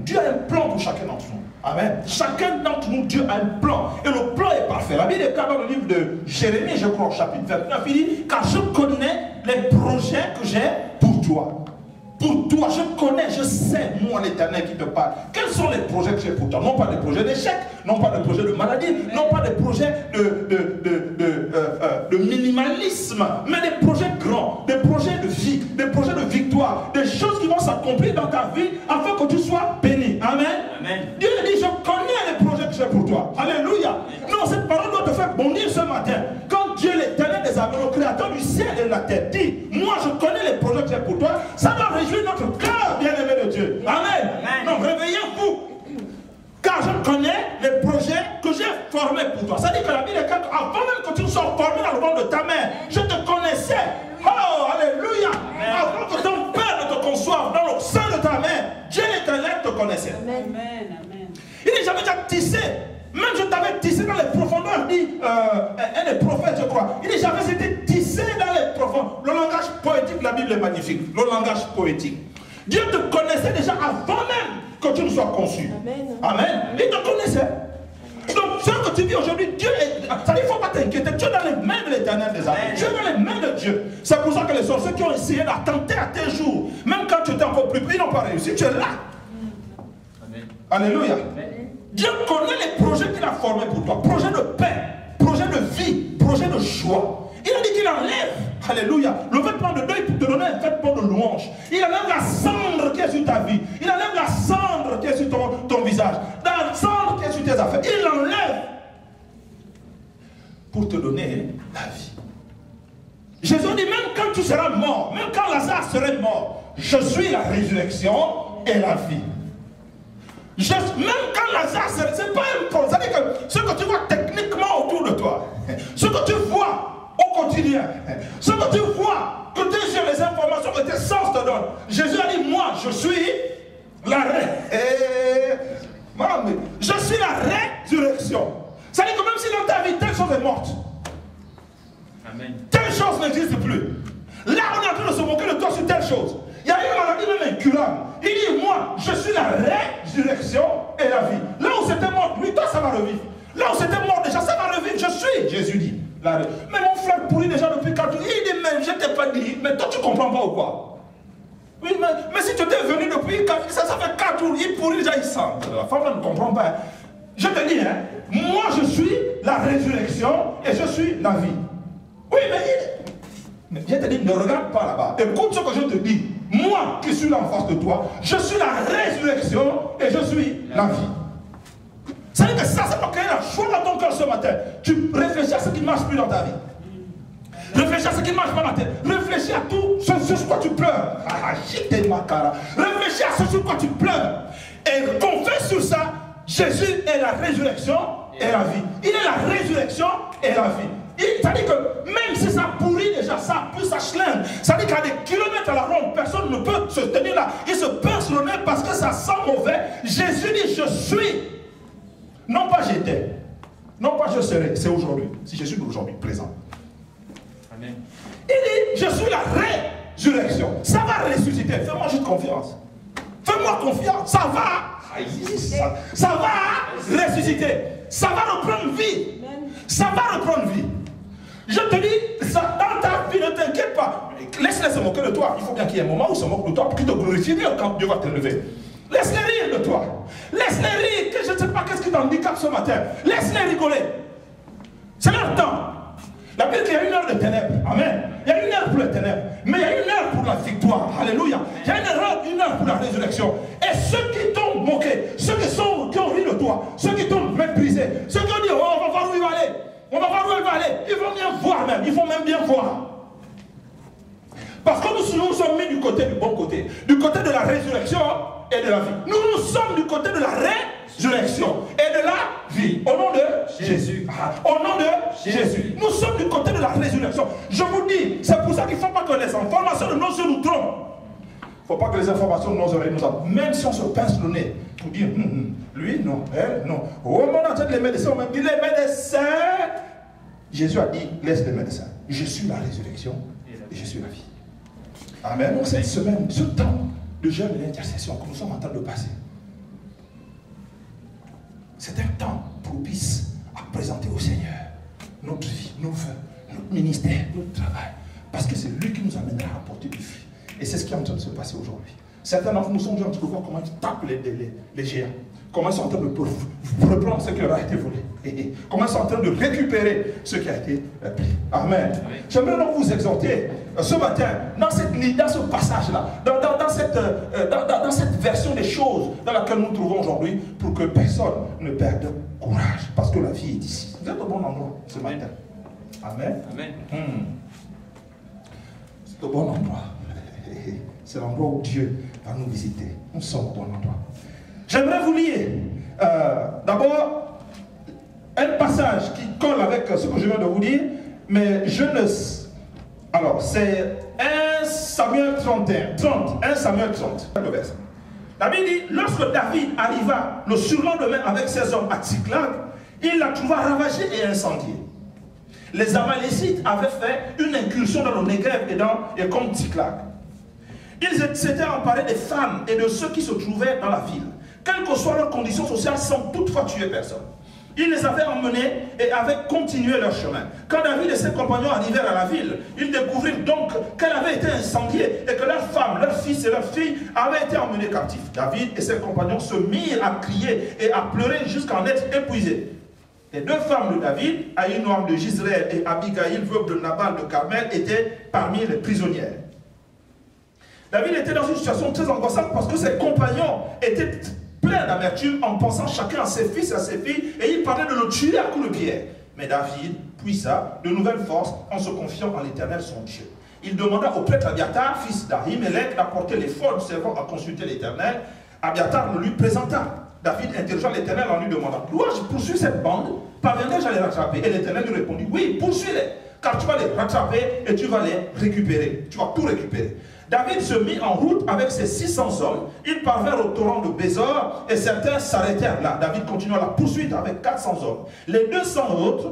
Dieu a un plan pour chacun d'entre nous. Amen. Chacun d'entre nous, Dieu a un plan. Et le plan est parfait. La Bible est dans le livre de Jérémie, je crois, au chapitre 29, il dit, car je connais les projets que j'ai pour toi. Pour toi, je connais, je sais, moi l'Éternel qui te parle. Quels sont les projets que j'ai pour toi? Non pas des projets d'échec, non pas des projets de maladie, non pas des projets de minimalisme, mais des projets grands, des projets de vie, des projets de victoire, des choses qui vont s'accomplir dans ta vie afin que tu sois béni. Amen. Amen. Dieu dit, je connais les projets que j'ai pour toi. Alléluia. Non, cette parole doit te faire bondir ce matin. Quand Dieu, l'Éternel des armées, le créateur du ciel et de la terre, dit, moi je connais les projets que j'ai pour toi, ça doit réjouir notre cœur, bien-aimé de Dieu. Amen. Amen. Non, réveillez-vous. Car je connais les projets que j'ai formés pour toi. Ça dit que la Bible est claire, avant même que tu ne sois formé dans le ventre de ta mère, je te connaissais. Oh, alléluia. Amen. Avant que ton père ne te conçoive dans le sein de ta mère, Dieu l'Éternel te connaissait. Amen. Amen. Il dit, j'avais déjà tissé. Même je t'avais tissé dans les profondeurs, dit un des prophètes, je crois. Il dit, j'avais été tissé dans les profondeurs. Le langage poétique de la Bible est magnifique. Le langage poétique. Dieu te connaissait déjà avant même que tu ne sois conçu. Amen. Amen. Il te connaissait. Donc, ce que tu vis aujourd'hui, Dieu est. Ça dit, il ne faut pas t'inquiéter. Tu es dans les mains de l'Éternel des armées. Tu es dans les mains de Dieu. C'est pour ça que les sorciers qui ont essayé d'attenter à tes jours, même quand tu étais encore plus petit, ils n'ont pas réussi. Tu es là. Amen. Alléluia. Amen. Dieu connaît les projets qu'il a formés pour toi. Projet de paix, projet de vie, projet de joie. Il a dit qu'il enlève, alléluia, le vêtement de deuil pour te donner un vêtement de louange. Il enlève la cendre qui est sur ta vie. Il enlève la cendre qui est sur ton visage. La cendre qui est sur tes affaires. Il l'enlève pour te donner la vie. Jésus dit, même quand tu seras mort, même quand Lazare serait mort, je suis la résurrection et la vie. Même quand Lazare, ce n'est pas un problème. C'est-à-dire que ce que tu vois techniquement autour de toi, ce que tu vois au quotidien, ce que tu vois, que tes yeux, les informations que tes sens te donnent, Jésus a dit, moi, je suis la je suis la résurrection. C'est-à-dire que même si dans ta vie, telle chose est morte, amen, telle chose n'existe plus. Là, on est en train de se moquer de toi sur telle chose. Il y a une maladie même incurable. Il dit, moi, je suis la résurrection et la vie. Là où c'était mort, lui, toi, ça va revivre. Là où c'était mort déjà, ça va revivre. Je suis, Jésus dit. Mais mon frère pourrit déjà depuis 4 jours. Il dit, mais je ne t'ai pas dit. Mais toi, tu ne comprends pas ou quoi? Oui, mais si tu étais venu depuis 4 jours, ça fait 4 jours, il pourrit déjà, il sent. La femme ne comprend pas. Je te dis, hein, moi, je suis la résurrection et je suis la vie. Oui, mais je te dis, ne regarde pas là-bas. Écoute ce que je te dis. Moi qui suis là en face de toi, je suis la résurrection et je suis la vie. Ça veut dire que ça va créer la joie dans ton cœur ce matin. Tu réfléchis à ce qui ne marche plus dans ta vie. Réfléchis à ce qui ne marche pas dans ta vie. Réfléchis à tout ce sur quoi tu pleures. Réfléchis à ce sur quoi tu pleures. Et confesse sur ça, Jésus est la résurrection et la vie. Il est la résurrection et la vie. C'est-à-dire que même si ça pourrit déjà, ça pue, ça schlingue. C'est-à-dire qu'à des kilomètres à la ronde, personne ne peut se tenir là. Il se pince le nez parce que ça sent mauvais. Jésus dit, je suis. Non pas j'étais. Non pas je serai. C'est aujourd'hui. Si je suis aujourd'hui, présent. Amen. Il dit, je suis la résurrection. Ça va ressusciter. Fais-moi juste confiance. Fais-moi confiance. Ça va. Ça va ressusciter. Ça va reprendre vie. Ça va reprendre vie. Je te dis, ça, dans ta vie, ne t'inquiète pas. Laisse-les se moquer de toi. Il faut bien qu'il y ait un moment où ils se moquent de toi pour qu'ils te glorifient quand Dieu va te lever. Laisse-les rire de toi. Laisse-les rire. Que je ne sais pas qu'est-ce qui t'handicape ce matin. Laisse-les rigoler. C'est leur temps. La Bible dit qu'il y a une heure de ténèbres. Amen. Il y a une heure pour les ténèbres. Mais il y a une heure pour la victoire. Alléluia. Il y a une heure pour la résurrection. Et ceux qui t'ont moqué, ceux qui ont ri de toi, ceux qui t'ont méprisé, ceux qui ont dit, oh, on va voir où il va aller. On va voir où il va aller. Ils vont bien voir même. Ils vont même bien voir. Parce que nous sommes mis du côté du bon côté. Du côté de la résurrection et de la vie. Nous sommes du côté de la résurrection et de la vie. Au nom de Jésus. Au nom de Jésus. Nous sommes du côté de la résurrection. Je vous dis, c'est pour ça qu'il ne faut pas que les informations de nos yeux nous trompent. Il ne faut pas que les informations de nos oreilles nous trompent. Même si on se pince le nez pour dire, lui, non, elle, non. Au moment où les médecins ont même dit, les médecins. Jésus a dit, laisse les médecins. Je suis la résurrection et je suis la vie. Amen. Cette semaine, ce temps de jeûne et d'intercession que nous sommes en train de passer, c'est un temps propice à présenter au Seigneur notre vie, nos vœux, notre ministère, notre travail. Parce que c'est lui qui nous amènera à apporter du fruit. Et c'est ce qui est en train de se passer aujourd'hui. Certains d'entre nous sont en train de voir comment ils tapent les géants. Comment ils sont en train de reprendre ce qui leur a été volé. Comment ils sont en train de récupérer ce qui a été pris. Amen. J'aimerais donc vous exhorter ce matin, dans ce passage-là, dans cette version des choses dans laquelle nous nous trouvons aujourd'hui, pour que personne ne perde courage. Parce que la vie est ici. Vous êtes au bon endroit ce matin. Amen. Amen. C'est au bon endroit. C'est l'endroit où Dieu va nous visiter. Nous sommes au bon endroit. J'aimerais vous lire d'abord un passage qui colle avec ce que je viens de vous dire, mais je ne... Alors, c'est 1 Samuel 1 Samuel 30, le verset. La Bible dit, lorsque David arriva le surlendemain avec ses hommes à Tsiklag, il la trouva ravagée et incendiée. Les Amalécites avaient fait une incursion dans le Negev et comme Tsiklag. Ils s'étaient emparés des femmes et de ceux qui se trouvaient dans la ville. Quelle que soit leur condition sociale, sans toutefois tuer personne. Ils les avaient emmenés et avaient continué leur chemin. Quand David et ses compagnons arrivèrent à la ville, ils découvrirent donc qu'elle avait été incendiée et que leurs femmes, leurs fils et leurs filles avaient été emmenés captifs. David et ses compagnons se mirent à crier et à pleurer jusqu'à en être épuisés. Les deux femmes de David, Ahinoam de Jizréel et Abigail, veuve de Nabal de Carmel, étaient parmi les prisonnières. David était dans une situation très angoissante parce que ses compagnons étaient pleins d'amertume en pensant chacun à ses fils et à ses filles, et il parlait de le tuer à coups de pierre. Mais David puisa de nouvelles forces en se confiant en l'Éternel son Dieu. Il demanda au prêtre Abiatar, fils d'Ahimelech, d'apporter l'effort du servant à consulter l'Éternel. Abiatar le lui présenta. David interrogea l'Éternel en lui demandant, dois-je poursuivre cette bande? Parviendrai-je à les rattraper? Et l'Éternel lui répondit, oui, poursuis-les, car tu vas les rattraper et tu vas les récupérer. Tu vas tout récupérer. David se mit en route avec ses 600 hommes. Ils parvinrent au torrent de Bézor et certains s'arrêtèrent là. David continua la poursuite avec 400 hommes. Les 200 autres,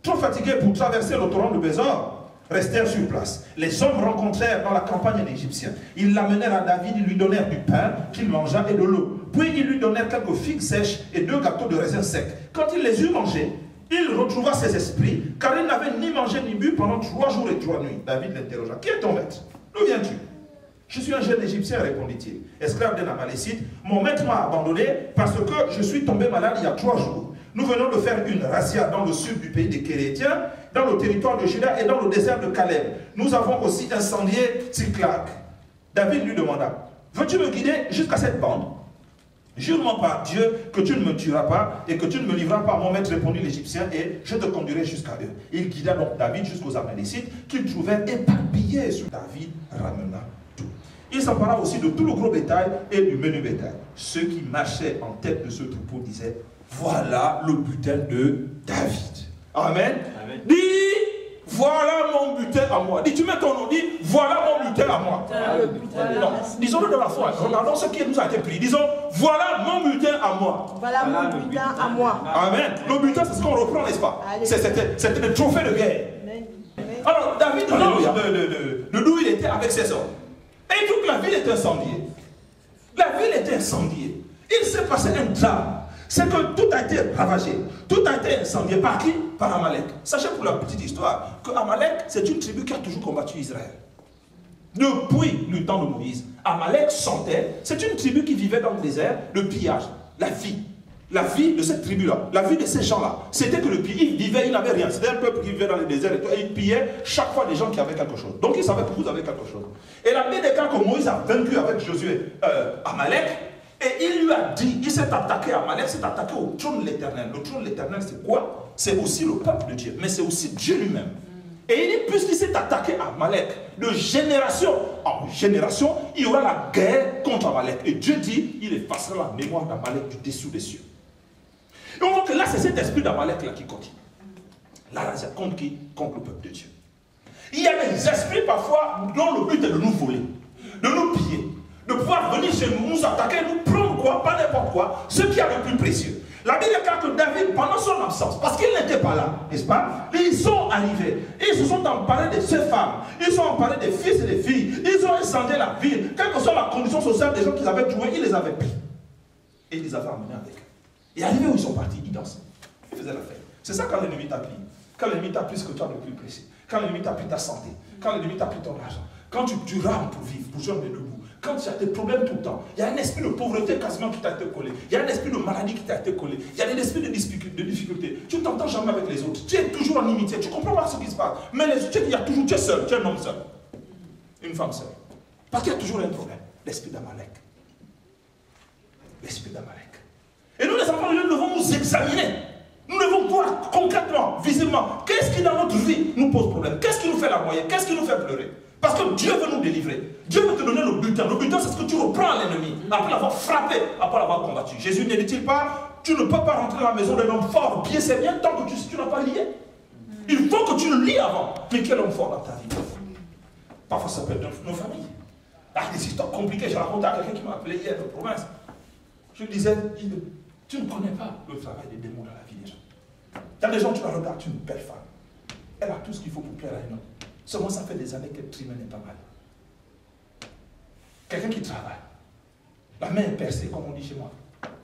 trop fatigués pour traverser le torrent de Bézor, restèrent sur place. Les hommes rencontrèrent dans la campagne un Égyptien. Ils l'amenèrent à David, ils lui donnèrent du pain qu'il mangea et de l'eau. Puis ils lui donnèrent quelques figues sèches et 2 gâteaux de raisin secs. Quand il les eut mangés, il retrouva ses esprits, car il n'avait ni mangé ni bu pendant 3 jours et 3 nuits. David l'interrogea. Qui est ton maître? D'où viens-tu? Je suis un jeune Égyptien, répondit-il, esclave d'un Amalécite. Mon maître m'a abandonné parce que je suis tombé malade il y a 3 jours. Nous venons de faire une razzia dans le sud du pays des Kérétiens, dans le territoire de Juda et dans le désert de Caleb. Nous avons aussi incendié Tsiklag. David lui demanda, veux-tu me guider jusqu'à cette bande? Jure-moi par Dieu que tu ne me tueras pas et que tu ne me livreras pas. Mon maître, répondit l'Égyptien, et je te conduirai jusqu'à eux. Il guida donc David jusqu'aux Amalécites qu'il trouvait éparpillés sur David, ramena tout. Il s'empara aussi de tout le gros bétail et du menu bétail. Ceux qui marchaient en tête de ce troupeau disaient, voilà le butin de David. Amen. Amen. Dis, voilà mon butin à moi. Dis, tu mets ton nom, dis, voilà mon butin à moi. Non, disons-le de la foi. Regardons ce qui nous a été pris. Disons, voilà mon butin à moi. Voilà mon butin à moi. Amen. Le butin, c'est ce qu'on reprend, n'est-ce pas? C'était le trophée de guerre. Alors, David range de d'où il était avec ses hommes. Et toute la ville est incendiée. La ville était incendiée. Il s'est passé un drame. C'est que tout a été ravagé. Tout a été incendié. Par qui? Par Amalek. Sachez pour la petite histoire que Amalek, c'est une tribu qui a toujours combattu Israël. Depuis le temps de Moïse, Amalek sentait, c'est une tribu qui vivait dans le désert, le pillage, la vie de cette tribu-là, la vie de ces gens-là, c'était que le pillage, ils vivaient, ils n'avaient rien. C'était un peuple qui vivait dans le désert et ils pillaient chaque fois des gens qui avaient quelque chose. Donc ils savaient que vous avez quelque chose. Et la Bible déclare que Moïse a vaincu avec Josué Amalek. Et il lui a dit, il s'est attaqué à Amalek, s'est attaqué au trône de l'Éternel. Le trône de l'Éternel, c'est quoi? C'est aussi le peuple de Dieu, mais c'est aussi Dieu lui-même. Et il dit, puisqu'il s'est attaqué à Amalek, de génération en génération, il y aura la guerre contre Amalek. Et Dieu dit, il effacera la mémoire d'Amalek du dessous des cieux. Et on voit que là, c'est cet esprit d'Amalek là qui continue. Là, c'est contre qui? Contre le peuple de Dieu. Il y a des esprits parfois dont le but est de nous voler, de nous piller, de pouvoir venir chez nous, nous attaquer, nous prendre quoi, pas n'importe quoi, ce qui est le plus précieux. La Bible déclare que David, pendant son absence, parce qu'il n'était pas là, n'est-ce pas, ils sont arrivés, ils se sont emparés de ces femmes, ils sont emparés des fils et des filles, ils ont incendié la ville, quelle que soit la condition sociale des gens qu'ils avaient tués, ils les avaient pris. Et ils les avaient emmenés avec eux. Et arrivé où ils sont partis, ils dansaient. Ils faisaient la fête. C'est ça quand l'ennemi t'a pris. Quand l'ennemi t'a pris ce que tu as le plus précieux. Quand l'ennemi t'a pris ta santé. Quand l'ennemi t'a pris ton argent. Quand tu rames pour vivre, pour joindre les deux bouts. Quand tu as des problèmes tout le temps. Il y a un esprit de pauvreté quasiment qui t'a été collé. Il y a un esprit de maladie qui t'a été collé. Il y a des esprits de difficulté. Tu ne t'entends jamais avec les autres. Tu es toujours en inimitié. Tu ne comprends pas ce qui se passe. Mais les autres, tu es seul. Tu es un homme seul. Une femme seule. Parce qu'il y a toujours un problème. L'esprit d'Amalek. L'esprit d'Amalek. Et nous, les enfants, nous devons nous examiner. Nous devons voir concrètement, visiblement, qu'est-ce qui dans notre vie nous pose problème. Qu'est-ce qui nous fait larmoyer. Qu'est-ce qui nous fait pleurer. Parce que Dieu veut nous délivrer. Dieu veut te donner le butin. Le butin, c'est ce que tu reprends à l'ennemi, après l'avoir frappé, après l'avoir combattu. Jésus ne dit-il pas, tu ne peux pas rentrer dans la maison d'un homme fort, pied c'est bien, tant que tu n'as pas lié. Il faut que tu le lies avant. Mais quel homme fort dans ta vie? Parfois, ça peut être nos familles. Des histoires compliquées. J'ai raconté à quelqu'un qui m'a appelé hier de province. Je lui disais, tu ne connais pas le travail des démons dans la vie des gens. Il y a des gens, tu la regardes, une belle femme. Elle a tout ce qu'il faut pour plaire à une autre. Seulement, ça fait des années qu'elle trimène n'est pas mal. Quelqu'un qui travaille. La main est percée, comme on dit chez moi.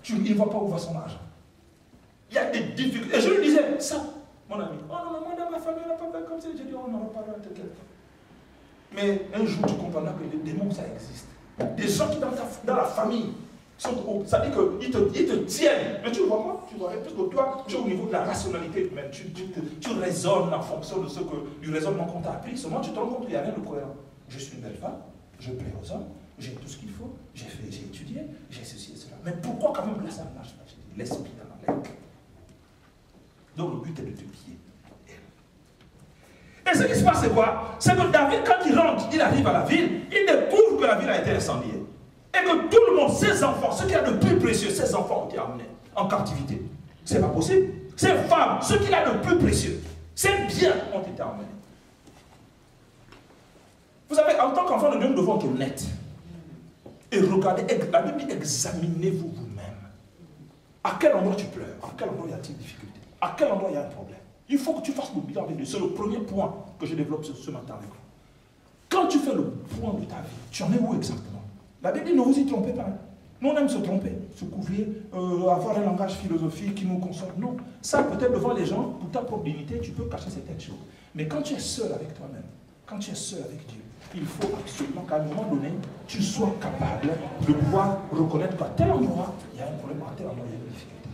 Il ne voit pas où va son argent. Il y a des difficultés. Et je lui disais, ça, mon ami. Oh non, moi dans ma famille, on n'a pas fait comme ça. J'ai dit, on en reparlera de quelqu'un. Mais un jour, tu comprendras que les démons, ça existe. Des gens qui, dans la famille, ça dit qu'ils te tiennent. Mais tu vois moi, tu vois, parce que toi, tu es au niveau de la rationalité humaine. Tu raisonnes en fonction de ce que, du raisonnement qu'on t'a appris. Seulement, tu te rends compte qu'il n'y a rien de cohérent. Je suis une belle femme, je plais aux hommes, j'ai tout ce qu'il faut, j'ai étudié, j'ai ceci et cela. Mais pourquoi quand même là, ça ne marche pas? L'esprit d'Amalek. Donc le but est de te piller. Et ce qui se passe, c'est quoi? C'est que David, quand il rentre, il arrive à la ville, il découvre que la ville a été incendiée. Et que tout le monde, ses enfants, ce qu'il y a de plus précieux, ses enfants ont été amenés en captivité. C'est pas possible. Ses femmes, ce qu'il y a de plus précieux, ses biens ont été amenés. Vous savez, en tant qu'enfant de Dieu, nous devons être honnêtes. Et regardez, la Bible dit, examinez-vous vous-même. À quel endroit tu pleures? À quel endroit y a-t-il difficulté? À quel endroit il y a un problème? Il faut que tu fasses le bilan avec Dieu. C'est le premier point que je développe ce matin avec vous. Quand tu fais le point de ta vie, tu en es où exactement? La Bible dit, ne vous y trompez pas. Nous, on aime se tromper, se couvrir, avoir un langage philosophique qui nous console. Non, ça peut-être devant les gens, pour ta propre dignité, tu peux cacher certaines choses. Mais quand tu es seul avec toi-même, quand tu es seul avec Dieu, il faut absolument qu'à un moment donné, tu sois capable de pouvoir reconnaître qu'à tel endroit, il y a un problème, à tel endroit, il y a une difficulté.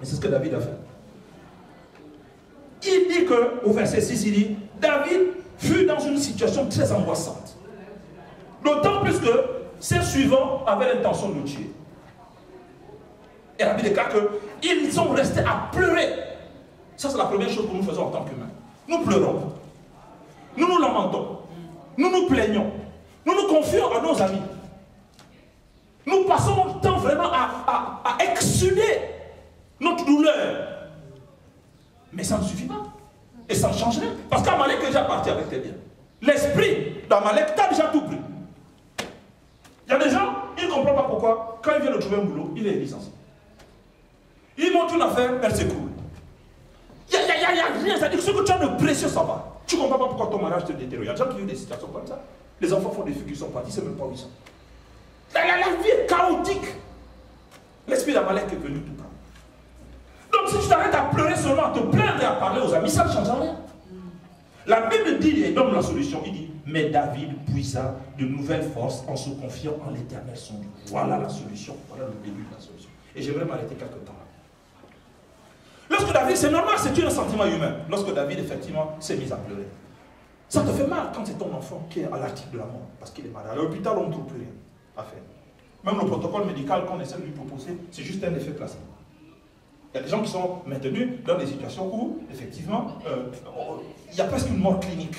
Et c'est ce que David a fait. Il dit qu'au verset 6, il dit, David fut dans une situation très angoissante. D'autant plus que ses suivants avaient l'intention de le tuer. Et la Bible déclare qu'ils sont restés à pleurer. Ça, c'est la première chose que nous faisons en tant qu'humains. Nous pleurons. Nous nous lamentons. Nous nous plaignons. Nous nous confions à nos amis. Nous passons notre temps vraiment à exsuder notre douleur. Mais ça ne suffit pas. Et ça ne change rien. Parce qu'Amalek est déjà parti avec tes biens. L'esprit d'Amalek t'a déjà tout pris. Il y a des gens, ils ne comprennent pas pourquoi, quand ils viennent de trouver un boulot, il est licencié. Ils montent une affaire, elle s'écroule. Il n'y a rien, c'est-à-dire que ce que tu as de précieux, ça va. Tu ne comprends pas pourquoi ton mariage te détériore. Il y a des gens qui vivent des situations comme ça. Les enfants font des filles qui sont partis, c'est même pas où ils sont. La vie est chaotique. L'esprit d'Amalek est venu tout cas. Donc si tu t'arrêtes à pleurer seulement, à te plaindre et à parler aux amis, ça ne change rien. La Bible dit et donne la solution. Il dit, mais David puisa de nouvelles forces en se confiant en l'Éternel son Dieu. Voilà la solution. Voilà le début de la solution. Et j'aimerais m'arrêter quelque temps là. Lorsque David, c'est normal, c'est un sentiment humain. Lorsque David, effectivement, s'est mis à pleurer. Ça te fait mal quand c'est ton enfant qui est à l'article de la mort, parce qu'il est malade. À l'hôpital, on ne trouve plus rien à faire. Même le protocole médical qu'on essaie de lui proposer, c'est juste un effet placebo. Il y a des gens qui sont maintenus dans des situations où, effectivement, il y a presque une mort clinique.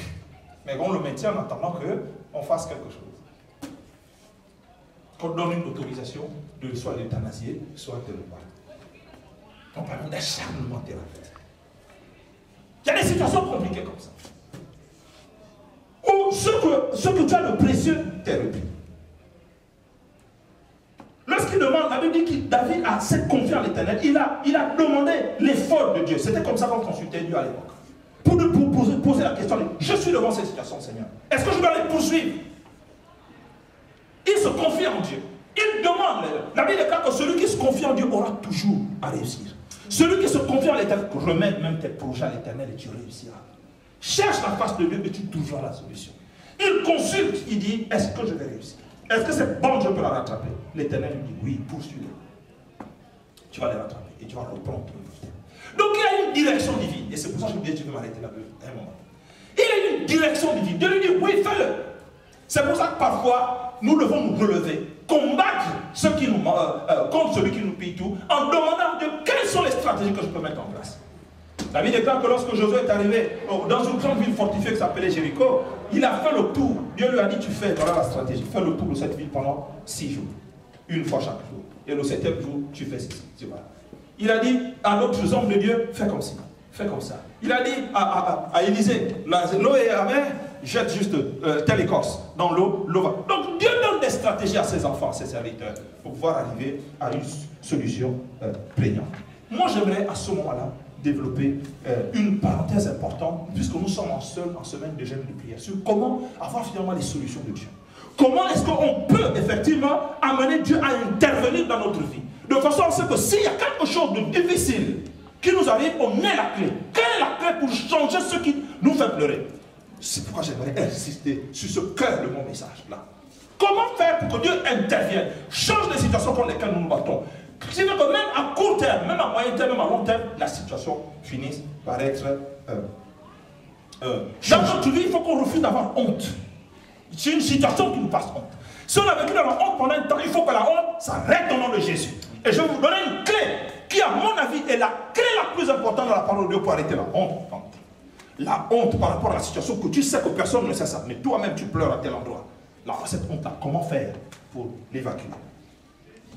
Mais on le maintient en attendant qu'on fasse quelque chose. Qu'on donne une autorisation de soit l'euthanasier, soit de le battre. On parle d'acharnement thérapeutique. Il y a des situations compliquées comme ça. Où ce que tu as de précieux t'est repris. Lorsqu'il demande, la Bible dit que David a cette confiance en l'Éternel, il a demandé l'effort de Dieu. C'était comme ça qu'on consultait Dieu à l'époque. Pour poser la question, je suis devant cette situation, Seigneur. Est-ce que je dois les poursuivre? Il se confie en Dieu. Il demande, la Bible déclare que celui qui se confie en Dieu aura toujours à réussir. Celui qui se confie à l'Éternel, remet même tes projets à l'Éternel et tu réussiras. Cherche la face de Dieu et tu trouveras la solution. Il consulte, il dit, est-ce que je vais réussir? Est-ce que cette bande, je peux la rattraper? L'Éternel lui dit, oui, poursuis-le. Tu vas les rattraper et tu vas reprendre ton vie. Donc il y a une direction divine. Et c'est pour ça que je me dis, tu veux m'arrêter là un moment. Il y a une direction divine. Dieu lui dit, oui, fais-le. C'est pour ça que parfois, nous devons nous relever, combattre ceux qui nous, contre celui qui nous pille tout, en demandant à Dieu quelles sont les stratégies que je peux mettre en place. La Bible déclare que lorsque Josué est arrivé dans une grande ville fortifiée qui s'appelait Jéricho, il a fait le tour. Dieu lui a dit, tu fais, voilà la stratégie, fais le tour de cette ville pendant 6 jours. Une fois chaque jour. Et le 7e jour, tu fais ceci. Voilà. Il a dit à l'autre homme de Dieu, fais comme ci, fais comme ça. Il a dit à Élisée, l'eau est amère, jette juste telle écorce dans l'eau, l'eau va. Donc Dieu donne des stratégies à ses enfants, à ses serviteurs, pour pouvoir arriver à une solution prégnante. Moi j'aimerais à ce moment-là développer une parenthèse importante, puisque nous sommes en semaine de jeûne de prière, sur comment avoir finalement les solutions de Dieu. Comment est-ce qu'on peut effectivement amener Dieu à intervenir dans notre vie, de façon à ce que s'il y a quelque chose de difficile qui nous arrive, on ait la clé. Quelle est la clé pour changer ce qui nous fait pleurer? C'est pourquoi j'aimerais insister sur ce cœur de mon message là. Comment faire pour que Dieu intervienne, change les situations contre lesquelles nous nous battons? C'est que même à court terme, même à moyen terme, même à long terme, la situation finisse par être dans notre vie, il faut qu'on refuse d'avoir honte. C'est une situation qui nous passe honte. Si on a vécu dans la honte pendant un temps, il faut que la honte s'arrête au nom de Jésus. Et je vais vous donner une clé qui, à mon avis, est la clé la plus importante de la parole de Dieu pour arrêter la honte. La honte par rapport à la situation que tu sais que personne ne sait ça, mais toi-même tu pleures à tel endroit. Là, cette honte-là, comment faire pour l'évacuer?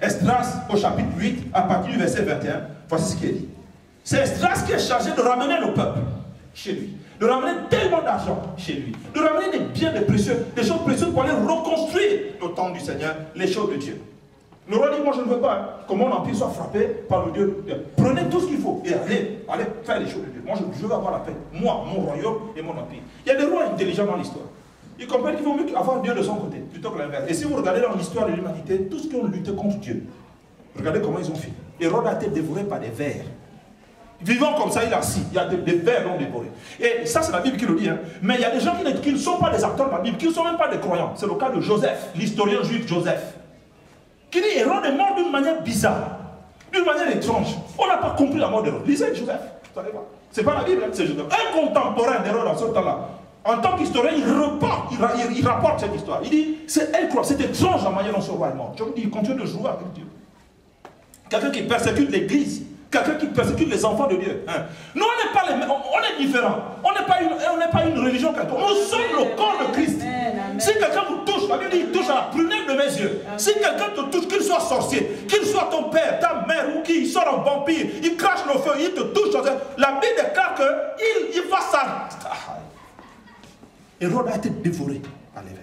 Esdras, au chapitre 8, à partir du verset 21, voici ce qu'il est dit. C'est Esdras qui est chargé de ramener le peuple chez lui, de ramener tellement d'argent chez lui, de ramener des biens, des choses précieuses pour aller reconstruire au temple du Seigneur, les choses de Dieu. Le roi dit, moi je ne veux pas que mon empire soit frappé par le Dieu. Prenez tout ce qu'il faut et allez faire les choses de Dieu. Moi je veux avoir la paix. Moi, mon royaume et mon empire. Il y a des rois intelligents dans l'histoire. Ils comprennent qu'il vaut mieux avoir Dieu de son côté plutôt que l'inverse. Et si vous regardez dans l'histoire de l'humanité, tous ceux qui ont lutté contre Dieu, regardez comment ils ont fait. Hérode a été dévoré par des vers. Vivant comme ça, il a assis. Il y a des vers non dévorés. Et ça, c'est la Bible qui le dit. Hein. Mais il y a des gens qui ne sont pas des acteurs de la Bible, qui ne sont même pas des croyants. C'est le cas de Joseph, l'historien juif Joseph, qui dit Hérode est mort d'une manière bizarre, d'une manière étrange. On n'a pas compris la mort d'Hérode. Lisez Joseph. C'est pas la Bible, hein, c'est Joseph. Un contemporain d'Hérode en ce temps-là, en tant qu'historien, il rapporte cette histoire. Il dit c'est incroyable, c'est étrange la manière dont ce roi est mort. Je vous dis, il continue de jouer avec Dieu. Quelqu'un qui persécute l'église. Quelqu'un qui persécute les enfants de Dieu. Hein. Nous, on n'est pas les mêmes, on est différents. On n'est pas une religion quelconque. Nous sommes le corps de Christ. Amen. Si quelqu'un vous touche, la Bible dit il touche à la prunelle de mes yeux. Amen. Si quelqu'un te touche, qu'il soit sorcier, qu'il soit ton père, ta mère ou qu'il soit un vampire, il crache le feu, il te touche. La Bible déclare qu'il va s'arrêter. Hérode a été dévoré par l'évêque.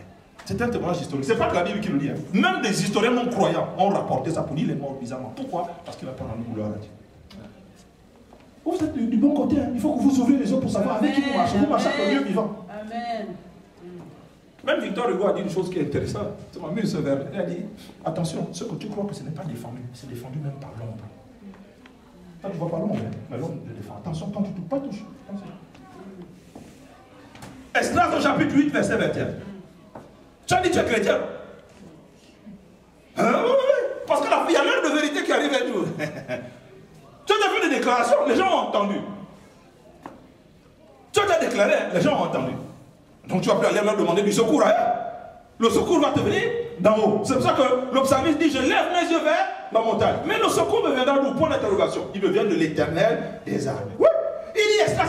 C'est un témoignage historique. Ce n'est pas que la Bible qui le dit. Hein. Même des historiens non croyants ont rapporté ça pour dire les morts bizarrement. Pourquoi? Parce qu'il a pas rendu gloire à Dieu. Vous êtes du bon côté, hein. Il faut que vous ouvrez les yeux pour savoir avec qui vous marchez. Vous marchez avec le Dieu vivant. Amen. Même Victor Hugo a dit une chose qui est intéressante. Ça m'a mis ce verbe. Il a dit, attention, ce que tu crois que ce n'est pas défendu, c'est défendu même par l'ombre. Toi, tu vois pas l'ombre, mais l'ombre le défend. Attention, quand tu ne touches pas, touche. Esdras au chapitre 8, verset 21. Tu as dit tu es chrétien. Hein? Oui. Parce qu'il y a l'heure de vérité qui arrive un jour. Tu as fait des déclarations, les gens ont entendu. Tu as déclaré, les gens ont entendu. Donc tu vas plus aller leur demander du secours ailleurs. Le secours va te venir d'en haut. C'est pour ça que le psalmiste dit, je lève mes yeux vers la montagne. Mais le secours me viendra d'où? Point d'interrogation. Il me vient de l'Éternel des armées. Oui. Il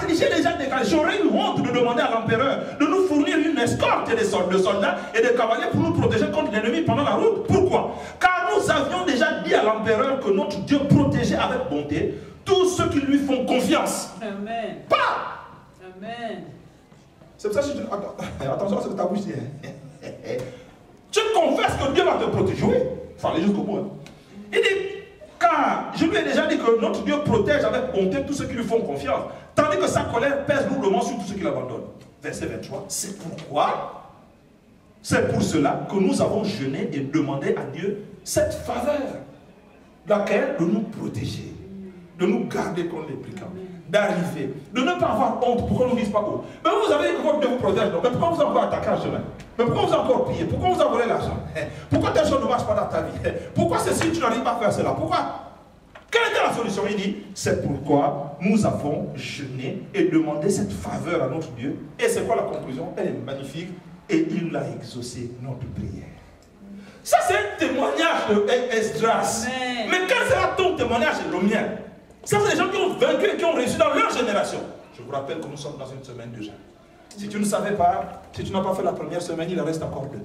dit, j'ai déjà déclaré, j'aurais eu honte de demander à l'empereur de nous fournir une escorte de soldats et de cavaliers pour nous protéger contre l'ennemi pendant la route. Pourquoi? Car nous avions déjà dit à l'empereur que notre Dieu protégeait avec bonté tous ceux qui lui font confiance. Amen. Pas. Amen. C'est pour ça que je dis, attention à ce que ta bouche dit. Tu confesses que Dieu va te protéger. Oui, il faut aller jusqu'au bout. Hein. Il dit, car je lui ai déjà dit que notre Dieu protège avec bonté tous ceux qui lui font confiance, tandis que sa colère pèse lourdement sur tous ceux qui l'abandonnent. Verset 23, c'est pourquoi, c'est pour cela que nous avons jeûné et demandé à Dieu cette faveur, laquelle de nous protéger. de nous garder contre les brigands, d'arriver, de ne pas avoir honte, pourquoi on ne dise pas oh. Mais vous avez dit que votre Dieu vous protège, mais pourquoi vous avez encore attaqué un chemin? Mais pourquoi vous avez encore pillé? Pourquoi vous avez volé l'argent? Pourquoi telle chose ne marche pas dans ta vie? Pourquoi ceci, tu n'arrives pas à faire cela? Pourquoi? Quelle était la solution? Il dit, c'est pourquoi nous avons jeûné et demandé cette faveur à notre Dieu. Et c'est quoi la conclusion? Elle est magnifique. Et il a exaucé notre prière. Ça, c'est un témoignage de Esdras. Mais quel sera ton témoignage et le mien? Ça, c'est des gens qui ont vaincu et qui ont réussi dans leur génération. Je vous rappelle que nous sommes dans une semaine déjà. Si tu ne savais pas, si tu n'as pas fait la première semaine, il en reste encore 2.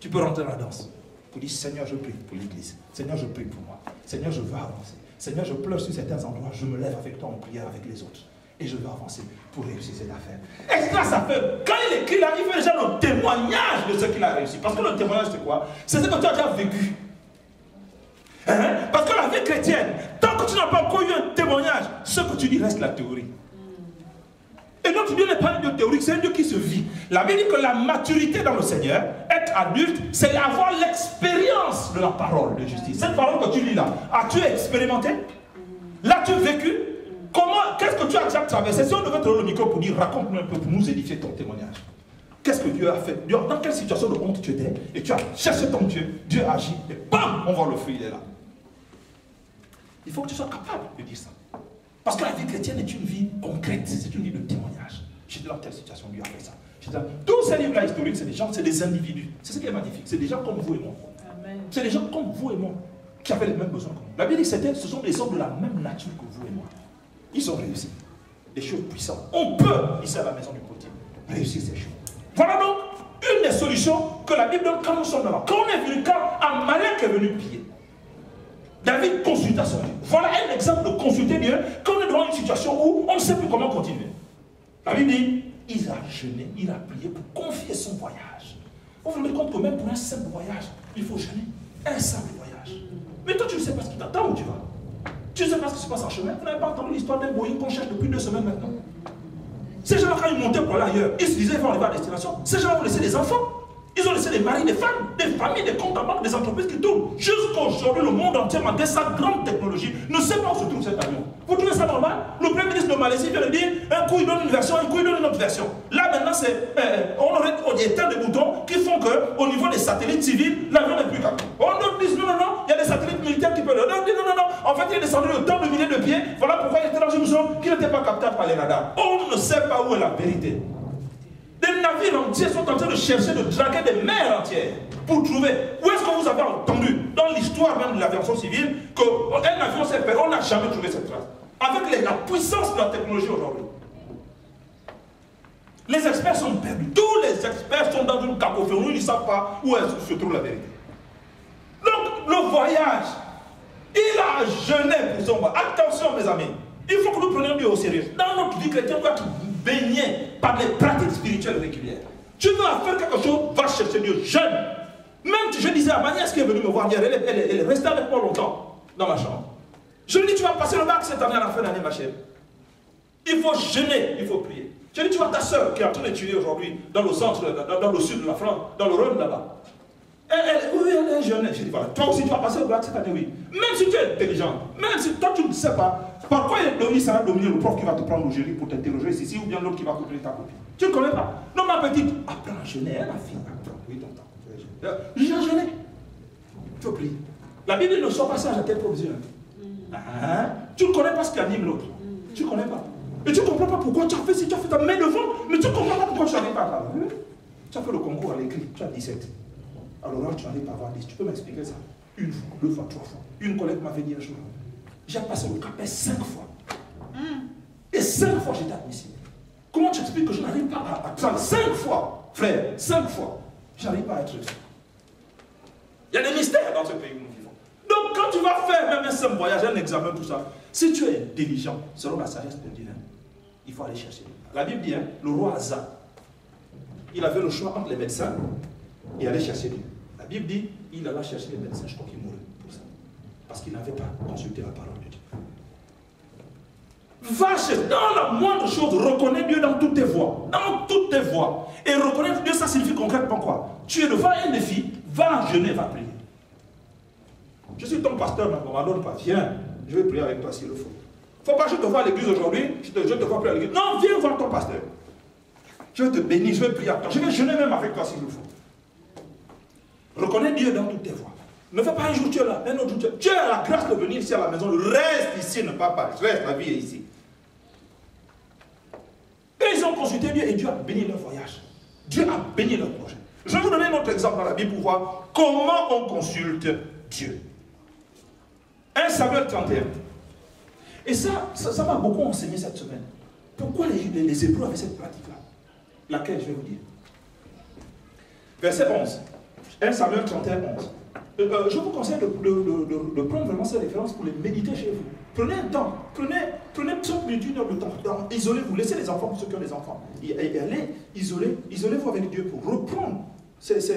Tu peux rentrer dans la danse. Pour dire, Seigneur, je prie pour l'église. Seigneur, je prie pour moi. Seigneur, je veux avancer. Seigneur, je pleure sur certains endroits. Je me lève avec toi en prière avec les autres. Et je veux avancer pour réussir cette affaire. Esdras a fait, quand il écrit là, il fait déjà le témoignage de ce qu'il a réussi. Parce que le témoignage, c'est quoi? C'est ce que tu as déjà vécu. Hein? Parce que la vie chrétienne, tant que tu n'as pas encore eu un témoignage, ce que tu dis reste la théorie. Et notre Dieu n'est pas un Dieu théorique, c'est un Dieu qui se vit. La Bible dit que la maturité dans le Seigneur, être adulte, c'est avoir l'expérience de la parole de justice. Cette parole que tu lis là, as-tu expérimenté? L'as-tu vécu? Comment, qu'est-ce que tu as déjà traversé? Si on devait te donner le micro pour dire, raconte-nous un peu, pour nous édifier ton témoignage. Qu'est-ce que Dieu a fait? Dans quelle situation de honte tu étais? Et tu as cherché ton Dieu, Dieu agit, et bam, on voit le fruit, il est là. Il faut que tu sois capable de dire ça. Parce que la vie chrétienne est une vie concrète, c'est une vie de témoignage. J'étais dans telle situation, Dieu a fait ça. Tous ces livres-là historiques, c'est des gens, c'est des individus. C'est ce qui est magnifique, c'est des gens comme vous et moi. C'est des gens comme vous et moi, qui avaient les mêmes besoins que nous. La Bible dit que ce sont des hommes de la même nature que vous et moi. Ils ont réussi. Des choses puissantes. On peut, ici à la maison du potier, réussir ces choses. Voilà donc une des solutions que la Bible donne quand nous sommes là. Quand on est venu, quand Amalek est venu piller, David consulta son Dieu. Voilà un exemple de consulter Dieu quand on est devant une situation où on ne sait plus comment continuer. La Bible dit, il a jeûné, il a prié pour confier son voyage. Vous vous rendez compte que même pour un simple voyage, il faut jeûner. Un simple voyage. Mais toi, tu ne sais pas ce qui t'attend où tu vas. Tu ne sais pas ce qui se passe en chemin. Vous n'avez pas entendu l'histoire d'un Boeing qu'on cherche depuis 2 semaines maintenant. Ces gens-là, quand ils montaient pour aller ailleurs, ils se disaient qu'ils vont arriver à destination. Ces gens-là ont laissé des enfants. Ils ont laissé des maris, des femmes, des familles, des comptes en banque, des entreprises qui tournent. Jusqu'aujourd'hui, le monde entier, malgré sa grande technologie, ne sait pas où se trouve cet avion. Vous trouvez ça normal? Le Premier ministre de Malaisie vient de dire, un coup il donne une version, un coup il donne une autre version. Là maintenant, on aurait éteint des boutons qui font qu'au niveau des satellites civils, l'avion n'est plus capable. On nous dit non, non, non, il y a des satellites militaires qui peuvent le dire non, non, non. En fait, il est descendu de tant de milliers de pieds. Voilà pourquoi il était dans une zone qui n'était pas captable par les radars. On ne sait pas où est la vérité. Des navires entiers sont en train de chercher, de draguer des mers entières pour trouver. Où est-ce que vous avez entendu, dans l'histoire même de l'aviation civile, qu'un avion s'est perdu? On n'a jamais trouvé cette trace. Avec la puissance de la technologie aujourd'hui. Les experts sont perdus. Tous les experts sont dans une cacophonie, ils ne savent pas où se trouve la vérité. Donc, le voyage, il a jeûné pour son voyage. Attention, mes amis, il faut que nous prenions Dieu au sérieux. Dans notre vie chrétienne, on doit être baigné par les pratiques spirituelles régulières. Tu veux faire quelque chose, va chercher Dieu, jeûne. Même, je disais à ma nièce qui est venue me voir hier, elle est restée avec moi longtemps dans ma chambre. Je lui dis, tu vas passer le bac cette année à la fin d'année, ma chère. Il faut jeûner, il faut prier. Je lui dis, tu vois ta soeur qui est en train d'étudier aujourd'hui dans le centre, dans le sud de la France, dans le Rhône là-bas. Oui, elle est jeune. Je dis, voilà, toi aussi tu vas passer le bac cette année, oui. Même si tu es intelligent, même si toi tu ne sais pas, par quoi il sera dominer le prof qui va te prendre au jury pour t'interroger ici, ou bien l'autre qui va couper ta copie. Tu ne connais pas. Non, ma petite, apprends à jeûner, ma fille, apprends. Oui, donc ta copie. J'ai jeûné. Il faut prier. La Bible ne sort pas sage à quelle provision. Tu ne connais pas ce qu'anime l'autre. Tu ne connais pas. Et tu ne comprends pas pourquoi tu as fait si tu as fait ta main devant, mais tu ne comprends pas pourquoi tu n'arrives pas à travailler. Tu as fait le concours à l'écrit, tu as 17. Alors là, tu n'arrives pas à avoir 10. Tu peux m'expliquer ça? 1 fois, 2 fois, 3 fois. Une collègue m'avait dit un jour, j'ai passé le CAPES 5 fois. Et 5 fois j'étais admissible. Comment tu expliques que je n'arrive pas à travailler 5 fois, frère, 5 fois, je n'arrive pas à être réussi. Il y a des mystères dans ce pays où nous vivons. Donc quand tu vas faire même un simple voyage, un examen, tout ça, si tu es intelligent, selon la sagesse de Dieu, il faut aller chercher. La Bible dit, le roi Asa, il avait le choix entre les médecins et aller chercher Dieu. La Bible dit, il alla chercher les médecins, je crois qu'il mourut pour ça. Parce qu'il n'avait pas consulté la parole de Dieu. Va chercher, dans la moindre chose, reconnais Dieu dans toutes tes voies. Dans toutes tes voies. Et reconnaître Dieu, ça signifie concrètement quoi? Tu es devant un défi, va jeûner, va prier. Je suis ton pasteur, mais on ne m'adonne pas. Viens, je vais prier avec toi s'il le faut. Il ne faut pas que je te vois à l'église aujourd'hui, je te vois plus à l'église. Non, viens voir ton pasteur. Je vais te bénir, je vais prier avec toi. Je vais jeûner même avec toi s'il le faut. Reconnais Dieu dans toutes tes voies. Ne fais pas un jour tu es là, un autre jour tu as la grâce de venir ici à la maison. Le reste ici ne part pas. Reste, la vie est ici. Et ils ont consulté Dieu et Dieu a béni leur voyage. Dieu a béni leur projet. Je vais vous donner un autre exemple dans la Bible pour voir comment on consulte Dieu. 1 Samuel 31. Et ça m'a beaucoup enseigné cette semaine. Pourquoi les Hébreux avaient cette pratique-là? Laquelle je vais vous dire. Verset 11. 1 Samuel 31, 11. Je vous conseille de prendre vraiment ces références pour les méditer chez vous. Prenez un temps, prenez 30 minutes, 1 heure de temps. Isolez-vous, laissez les enfants pour ceux qui ont les enfants. Et allez, isolez-vous avec Dieu pour reprendre ces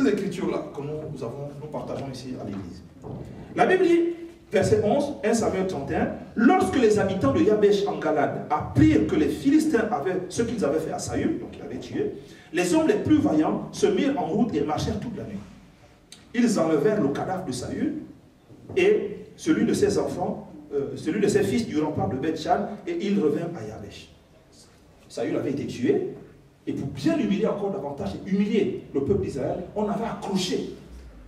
écritures-là que nous partageons ici à l'église. La Bible dit, verset 11, 1 Samuel 31, lorsque les habitants de Yabesh en Galade apprirent que les Philistins avaient ce qu'ils avaient fait à Saül, donc ils l'avaient tué, les hommes les plus vaillants se mirent en route et marchèrent toute la nuit. Ils enlevèrent le cadavre de Saül et celui de ses enfants, celui de ses fils du rempart de Beth-Shan, et ils revinrent à Yabesh. Saül avait été tué, et pour bien l'humilier encore davantage et humilier le peuple d'Israël, on avait accroché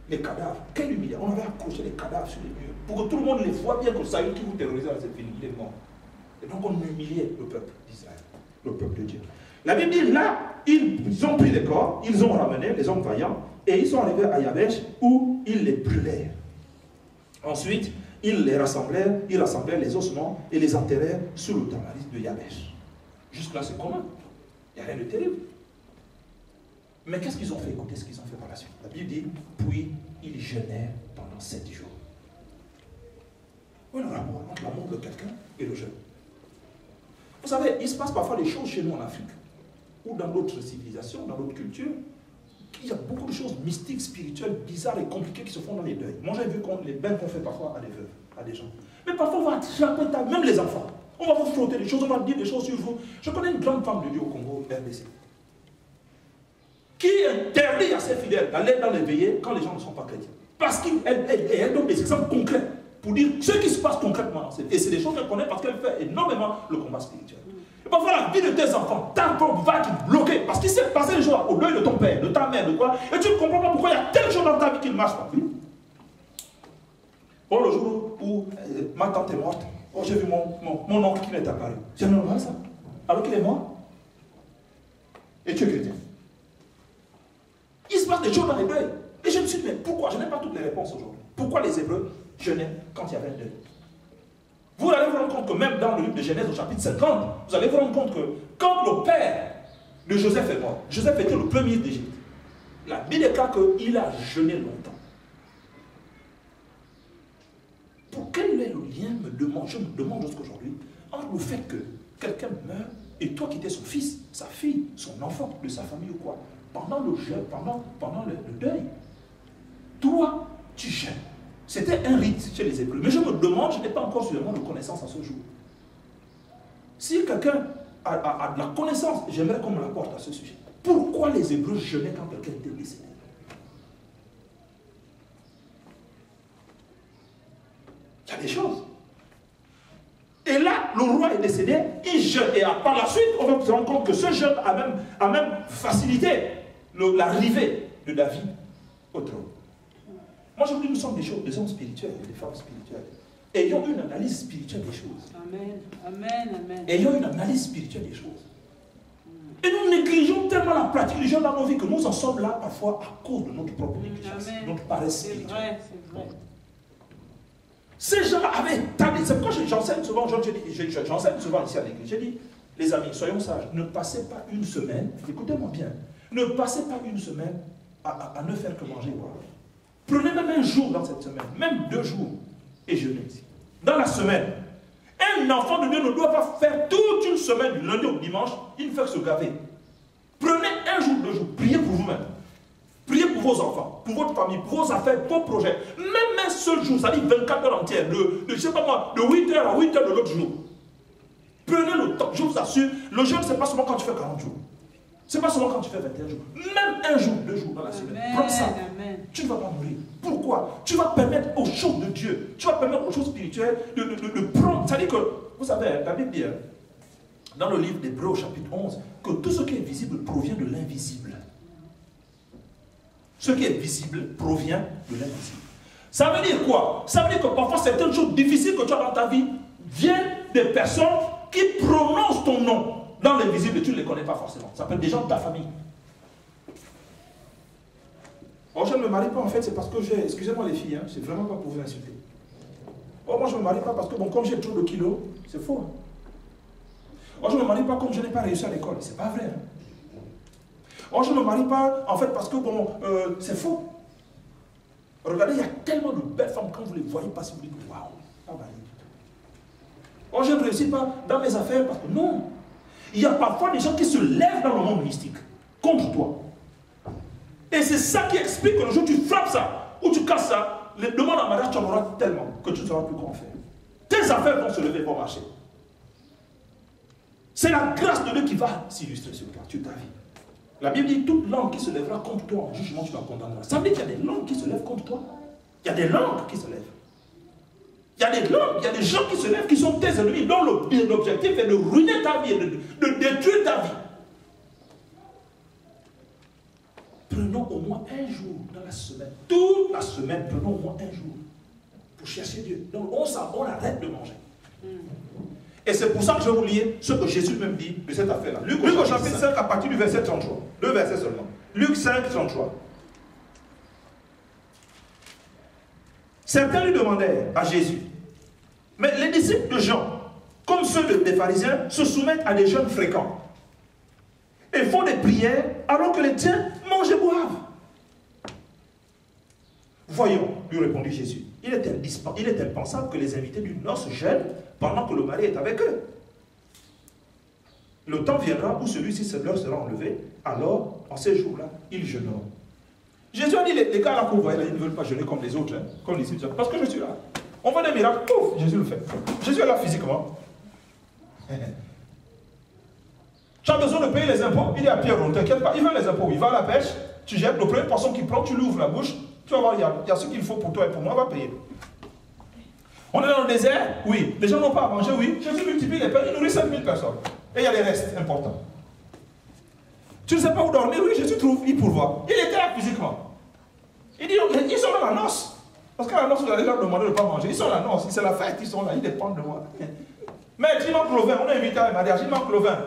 les cadavres. Quelle humiliation! On avait accroché les cadavres sur les murs, pour que tout le monde les voit bien que Saül qui vous terrorisait, c'est fini, il est mort. Et donc on humiliait le peuple d'Israël, le peuple de Dieu. La Bible dit, là, ils ont pris les corps, ils ont ramené les hommes vaillants, et ils sont arrivés à Yabesh, où ils les brûlèrent. Ensuite, ils rassemblèrent les ossements et les enterrèrent sous le tamaris de Yabesh. Jusque-là, c'est commun. Il n'y a rien de terrible. Mais qu'est-ce qu'ils ont fait? Écoutez ce qu'ils ont fait par la suite. La Bible dit, puis ils jeûnèrent pendant 7 jours. Voilà le rapport entre l'amour de quelqu'un et le jeûne. Vous savez, il se passe parfois des choses chez nous en Afrique, ou dans d'autres civilisations, dans d'autres cultures. Il y a beaucoup de choses mystiques, spirituelles, bizarres et compliquées qui se font dans les deuils. Moi, j'ai vu les bains qu'on fait parfois à des veuves, à des gens. Mais parfois, on va attraper, même les enfants. On va vous frotter des choses, on va dire des choses sur vous. Je connais une grande femme de Dieu au Congo, RDC, qui interdit à ses fidèles d'aller dans les veillées quand les gens ne sont pas chrétiens. Parce qu'elle donne des exemples concrets pour dire ce qui se passe concrètement. Et c'est des choses qu'elle connaît parce qu'elle fait énormément le combat spirituel. Et parfois, la vie de tes enfants, ta femme va te bloquer parce qu'il s'est passé des choses au deuil de ton père, de ta mère, de quoi, et tu ne comprends pas pourquoi il y a telle chose dans ta vie qui ne marche pas. Oui. Bon, le jour où ma tante est morte, oh, j'ai vu mon oncle qui n'est apparu. C'est normal ça? Alors qu'il est mort? Et tu es chrétien. Il se passe des choses dans les deuils. Et je me suis dit, mais pourquoi? Je n'ai pas toutes les réponses aujourd'hui. Pourquoi les Hébreux jeûnaient quand il y avait un deuil? Vous allez vous rendre compte que même dans le livre de Genèse au chapitre 50, vous allez vous rendre compte que quand le père de Joseph est mort, Joseph était le premier d'Égypte. La Bible déclare qu'il a jeûné longtemps. Pour quel est le lien, je me demande jusqu'aujourd'hui, entre le fait que quelqu'un meurt et toi qui étais son fils, sa fille, son enfant, de sa famille ou quoi, pendant le jeûne, pendant le deuil, toi, tu jeûnes. C'était un rite chez les Hébreux. Mais je me demande, je n'ai pas encore suffisamment de connaissances à ce jour. Si quelqu'un a de la connaissance, j'aimerais qu'on me l'apporte à ce sujet. Pourquoi les Hébreux jeûnaient quand quelqu'un était décédé? Il y a des choses. Et là, le roi est décédé, il jeûne. Et par la suite, on va se rendre compte que ce jeûne a même facilité l'arrivée de David au trône. Moi, je vous dis, nous sommes des hommes spirituels, des femmes spirituelles. Ayons une analyse spirituelle des choses. Amen, amen, amen. Ayons une analyse spirituelle des choses. Et nous négligeons tellement la pratique du jeûne dans nos vies que nous en sommes là parfois à cause de notre propre négligence, notre paresse spirituelle. C'est vrai. Ces gens avaient établi, c'est pourquoi j'enseigne souvent, j'enseigne souvent ici à l'église, j'ai dit, les amis, soyons sages, ne passez pas une semaine, écoutez-moi bien, ne passez pas une semaine à ne faire que manger et boire. Prenez même un jour dans cette semaine, même 2 jours, et jeûnez ici. Dans la semaine, un enfant de Dieu ne doit pas faire toute une semaine, du lundi au dimanche, il ne fait que se gaver. Prenez un jour, 2 jours, priez pour vous-même. Priez pour vos enfants, pour votre famille, pour vos affaires, vos projets. Même un seul jour, ça dit 24 heures entières, je ne sais pas moi, de 8 heures à 8 heures de l'autre jour. Prenez le temps, je vous assure, le jeûne, ce n'est pas seulement quand tu fais 40 jours. Ce n'est pas seulement quand tu fais 21 jours. Même un jour, 2 jours dans la semaine. Prends ça. Amen. Tu ne vas pas mourir. Pourquoi? Tu vas permettre aux choses de Dieu, tu vas permettre aux choses spirituelles de prendre. C'est-à-dire que, vous savez, la Bible dit, dans le livre d'Hébreux, chapitre 11, que tout ce qui est visible provient de l'invisible. Ce qui est visible provient de l'invisible. Ça veut dire quoi? Ça veut dire que parfois certaines choses difficiles que tu as dans ta vie viennent des personnes qui prononcent ton nom. Dans l'invisible, tu ne les connais pas forcément. Ça peut être des gens de ta famille. Oh, je ne me marie pas en fait, c'est parce que j'ai, excusez-moi les filles, hein, c'est vraiment pas pour vous insulter. Oh, moi je ne me marie pas parce que bon, comme j'ai trop de kilos, c'est faux. Hein. Oh, je ne me marie pas comme je n'ai pas réussi à l'école, c'est pas vrai. Hein. Oh, je ne me marie pas en fait parce que bon, c'est faux. Regardez, il y a tellement de belles femmes, quand vous les voyez passer, vous dites waouh, pas mal. Oh, je ne réussis pas dans mes affaires parce que non. Il y a parfois des gens qui se lèvent dans le monde mystique contre toi. Et c'est ça qui explique que le jour où tu frappes ça, ou tu casses ça, les demandes en mariage, tu en auras tellement que tu ne sauras plus quoi en faire. Tes affaires vont se lever, vont marcher. C'est la grâce de Dieu qui va s'illustrer sur toi, sur ta vie. La Bible dit toute langue qui se lèvera contre toi en jugement, tu la condamneras. Ça veut dire qu'il y a des langues qui se lèvent contre toi. Il y a des langues qui se lèvent. Il y a des langues, il y a des gens qui se lèvent, qui sont tes ennemis, dont l'objectif est de ruiner ta vie, de détruire ta vie. Prenons au moins un jour dans la semaine, toute la semaine, prenons au moins un jour pour chercher Dieu. Donc on arrête de manger. Et c'est pour ça que je vais vous lire ce que Jésus même dit de cette affaire-là. Luc au chapitre 5 à partir du verset 33. 2 versets seulement. Luc 5, 33. Certains lui demandèrent à Jésus, mais les disciples de Jean, comme ceux des pharisiens, se soumettent à des jeûnes fréquents et font des prières alors que les tiens mangent et boivent. Voyons, lui répondit Jésus, il est impensable que les invités d'une noce jeûnent pendant que le mari est avec eux. Le temps viendra où celui-ci leur sera enlevé, alors en ces jours-là, ils jeûneront. Jésus a dit, les gars là que vous voyez là, ils ne veulent pas jeûner comme les autres, hein, comme les disciples, parce que je suis là. On voit des miracles, pouf, Jésus le fait. Jésus est là physiquement. Tu as besoin de payer les impôts, il est à Pierre, ne t'inquiète pas, il va les impôts, il va à la pêche, tu jettes le premier poisson qu'il prend, tu lui ouvres la bouche, tu vas voir, il y a ce qu'il faut pour toi et pour moi, on va payer. On est dans le désert, oui, les gens n'ont pas à manger, oui, Jésus multiplie les pains, il nourrit 5000 personnes. Et il y a les restes importants. Tu ne sais pas où dormir, oui, Jésus trouve, il pourvoit. Il était là physiquement. Il dit, ils sont dans la noce. Parce qu'à la noce, vous allez leur demander de ne pas manger. Ils sont à la noce, c'est la fête, ils sont là, ils dépendent de moi. Mais il manque le vin, on est invité à un mariage, il manque le vin.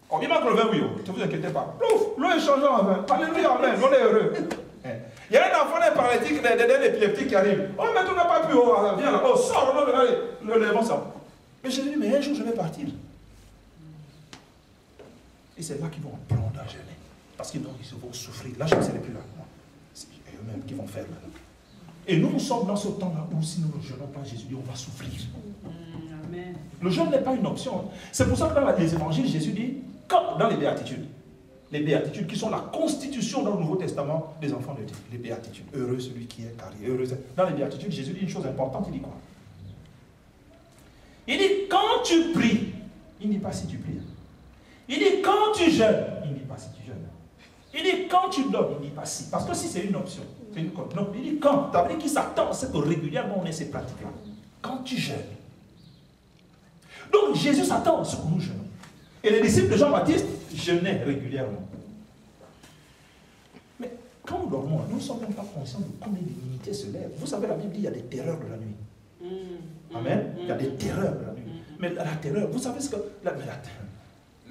Oh, il manque le vin, oui, ne vous inquiétez pas. Plouf, l'eau est changée en vin. Alléluia, amen, on est heureux. Il y a un enfant d'un paralytique, d'un épileptique qui arrive. Oh, mais tu n'as pas pu, oh, viens là, oh, sors, le lèvons ça. Mais j'ai dit, mais un jour je vais partir. Et c'est là qu'ils vont apprendre à jeûner. Parce qu'ils vont souffrir. Là, je ne serai plus là. C'est eux-mêmes qui vont faire là. Et nous sommes dans ce temps-là où si nous ne jeûnons pas, Jésus dit, on va souffrir. Amen. Le jeûne n'est pas une option. C'est pour ça que dans les évangiles, Jésus dit, comme dans les béatitudes qui sont la constitution dans le Nouveau Testament des enfants de Dieu. Les béatitudes. Heureux celui qui est carré. Heureux. Dans les béatitudes, Jésus dit une chose importante. Il dit quoi? Il dit, quand tu pries, il ne dit pas si tu pries. Il dit, quand tu jeûnes, il ne dit pas si tu jeûnes. Il dit, quand tu donnes, il ne dit pas si. Parce que si c'est une option, c'est une code. Non, il dit, quand. Ça veut dire qu'il s'attend à ce que régulièrement on ait ces pratiques-là. Quand tu jeûnes. Donc Jésus s'attend à ce que nous jeûnons. Et les disciples de Jean-Baptiste jeûnaient régulièrement. Mais quand nous dormons, nous ne sommes même pas conscients de combien d'immunités se lèvent. Vous savez, la Bible dit qu'il y a des terreurs de la nuit. Amen. Il y a des terreurs de la nuit. Mais la terreur, vous savez ce que...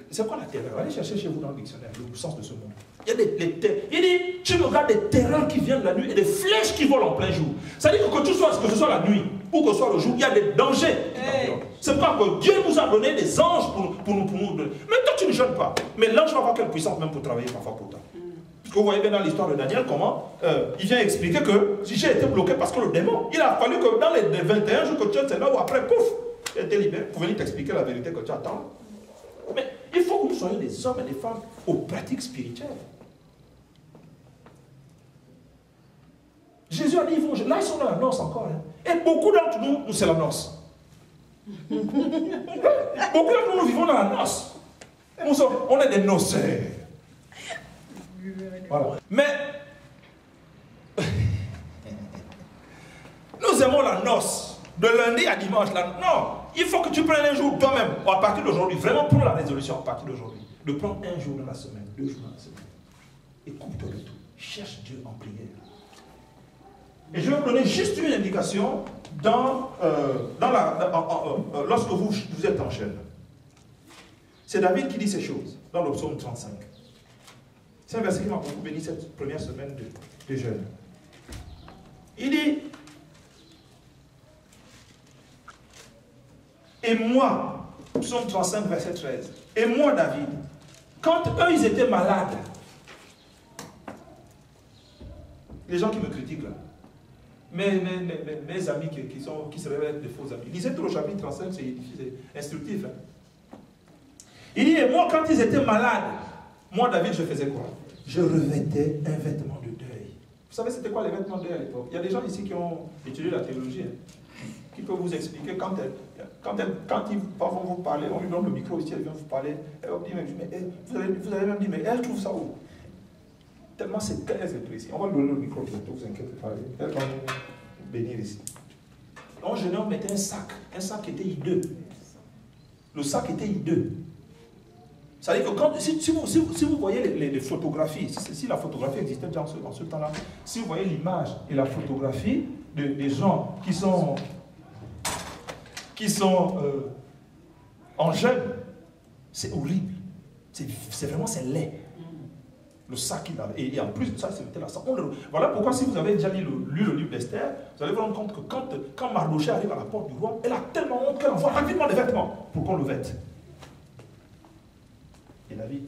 C'est quoi la terreur? Allez chercher chez vous dans le dictionnaire le sens de ce mot. Il y a des terreurs. Il dit, tu regardes des terreurs qui viennent la nuit et des flèches qui volent en plein jour. C'est-à-dire que ce soit la nuit ou que ce soit le jour, il y a des dangers. C'est pas que Dieu nous a donné des anges pour nous donner. Mais toi, tu ne jeûnes pas. Mais l'ange va avoir quelle puissance même pour travailler parfois pour toi. Parce que vous voyez bien dans l'histoire de Daniel comment il vient expliquer que si j'ai été bloqué parce que le démon, il a fallu que dans les 21 jours que tu es, c'est là où après, pouf, tu as été libéré pour venir t'expliquer la vérité que tu attends. Mais il faut que nous soyons des hommes et des femmes aux pratiques spirituelles. Jésus a dit, là ils sont dans la noce encore. Hein. Et beaucoup d'entre nous, c'est la noce. Beaucoup d'entre nous vivons dans la noce. On est des noceurs. Voilà. Mais nous aimons la noce. De lundi à dimanche. Non, il faut que tu prennes un jour toi-même. À partir d'aujourd'hui, vraiment prends la résolution à partir d'aujourd'hui. De prendre un jour dans la semaine, 2 jours dans la semaine. Écoute-toi de tout. Cherche Dieu en prière. Et je vais vous donner juste une indication lorsque vous êtes en jeûne. C'est David qui dit ces choses dans le psaume 35. C'est un verset qui m'a beaucoup béni cette première semaine de jeûne. Il dit, et moi, psaume 35, verset 13, et moi, David, quand eux, ils étaient malades, les gens qui me critiquent là, mes amis qui se révèlent des faux amis, lisez tout le chapitre 35, c'est instructif. Hein. Il dit, et moi, quand ils étaient malades, moi, David, je faisais quoi? Je revêtais un vêtement de deuil. Vous savez, c'était quoi les vêtements de deuil à l'époque? Il y a des gens ici qui ont étudié la théologie, hein, qui peuvent vous expliquer quand ils vont vous parler, on lui donne le micro ici, elle vient vous parler, elle va dire, mais vous allez même dire, mais elle trouve ça où? Tellement c'est très précis. On va lui donner le micro, ne vous inquiétez pas, elle va nous bénir ici. Donc, jeune homme mettait un sac qui était hideux. Le sac était hideux. Ça veut dire que quand, si vous voyez les photographies, si la photographie existait déjà en ce temps-là, si vous voyez l'image et la photographie des gens qui sont en jeûne, c'est horrible. C'est vraiment laid. Le sac qu'il avait. Et en plus de ça, c'était la sang. Voilà pourquoi, si vous avez déjà lu le livre d'Esther, vous allez vous rendre compte que quand Mardochée arrive à la porte du roi, elle a tellement honte qu'elle envoie rapidement des vêtements pour qu'on le vête.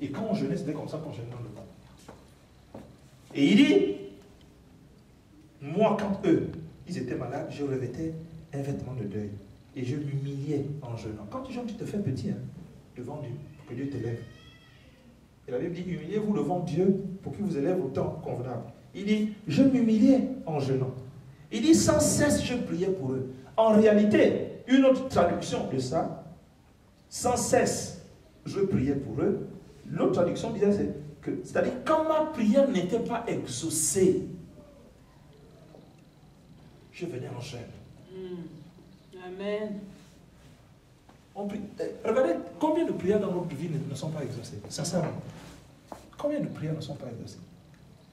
Et quand on jeûnait, c'était comme ça qu'on jeûnait dans le temps. Et il dit, moi, quand eux, ils étaient malades, je revêtais un vêtement de deuil. Et je m'humiliais en jeûnant. Quand tu jeûnes, tu te fais petit, hein, devant Dieu, pour que Dieu t'élève. Et la Bible dit, humiliez-vous devant Dieu pour qu'il vous élève au temps convenable. Il dit, je m'humiliais en jeûnant. Il dit, sans cesse, je priais pour eux. En réalité, une autre traduction de ça, sans cesse, je priais pour eux. L'autre traduction disait, c'est-à-dire, quand ma prière n'était pas exaucée, je venais en jeûne. Amen. Regardez, combien de prières dans notre vie ne sont pas exaucées? Sincèrement. Combien de prières ne sont pas exaucées?